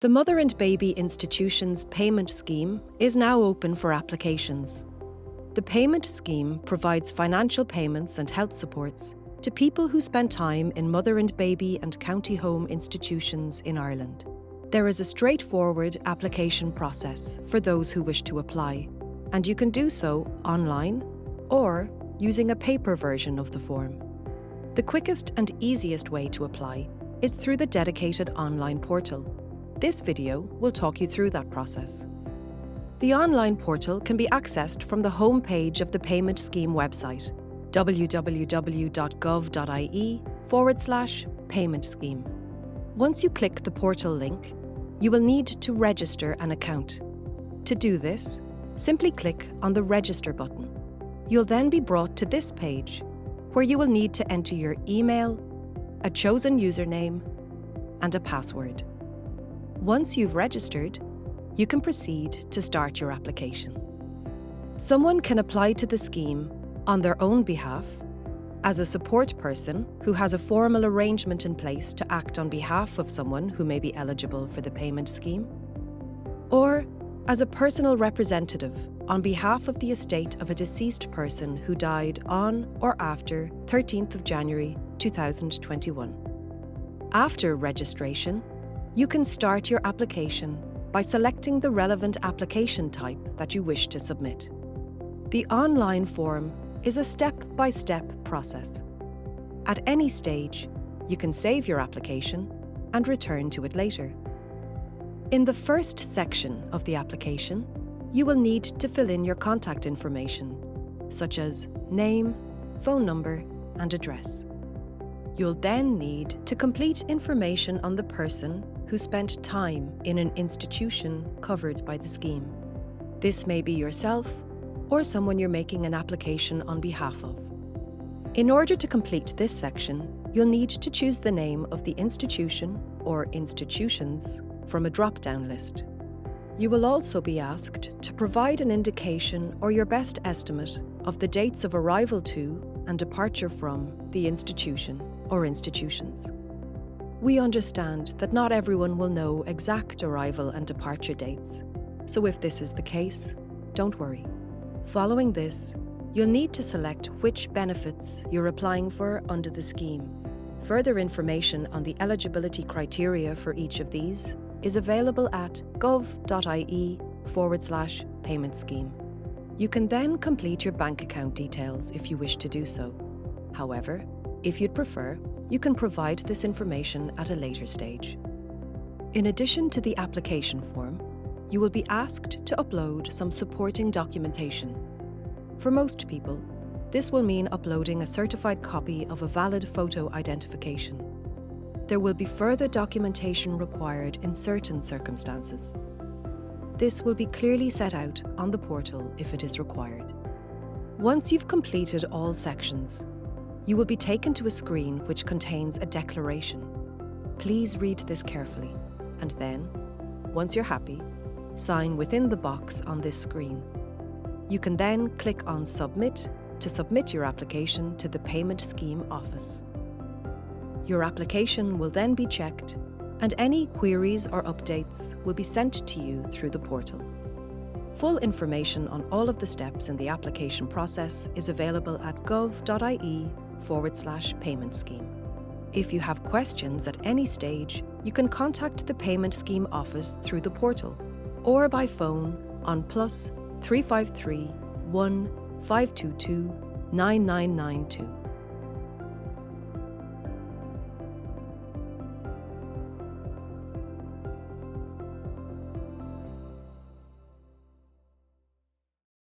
The Mother and Baby Institutions Payment Scheme is now open for applications. The payment scheme provides financial payments and health supports to people who spend time in mother and baby and county home institutions in Ireland. There is a straightforward application process for those who wish to apply, and you can do so online or using a paper version of the form. The quickest and easiest way to apply is through the dedicated online portal. This video will talk you through that process. The online portal can be accessed from the home page of the payment scheme website, www.gov.ie/payment scheme. Once you click the portal link, you will need to register an account. To do this, simply click on the Register button. You'll then be brought to this page, where you will need to enter your email, a chosen username, and a password. Once you've registered, you can proceed to start your application. Someone can apply to the scheme on their own behalf, as a support person who has a formal arrangement in place to act on behalf of someone who may be eligible for the payment scheme, or as a personal representative on behalf of the estate of a deceased person who died on or after 13th of January 2021. After registration, you can start your application by selecting the relevant application type that you wish to submit. The online form is a step-by-step process. At any stage, you can save your application and return to it later. In the first section of the application, you will need to fill in your contact information, such as name, phone number, and address. You'll then need to complete information on the person who spent time in an institution covered by the scheme. This may be yourself or someone you're making an application on behalf of. In order to complete this section, you'll need to choose the name of the institution or institutions from a drop-down list. You will also be asked to provide an indication or your best estimate of the dates of arrival to and departure from the institution or institutions. We understand that not everyone will know exact arrival and departure dates, so if this is the case, don't worry. Following this, you'll need to select which benefits you're applying for under the scheme. Further information on the eligibility criteria for each of these is available at gov.ie/payment scheme. You can then complete your bank account details if you wish to do so. However, if you'd prefer, you can provide this information at a later stage. In addition to the application form, you will be asked to upload some supporting documentation. For most people, this will mean uploading a certified copy of a valid photo identification. There will be further documentation required in certain circumstances. This will be clearly set out on the portal if it is required. Once you've completed all sections, you will be taken to a screen which contains a declaration. Please read this carefully, and then, once you're happy, sign within the box on this screen. You can then click on Submit to submit your application to the Payment Scheme Office. Your application will then be checked, and any queries or updates will be sent to you through the portal. Full information on all of the steps in the application process is available at gov.ie/payment scheme. If you have questions at any stage, you can contact the Payment Scheme Office through the portal or by phone on +353 1 522 9992.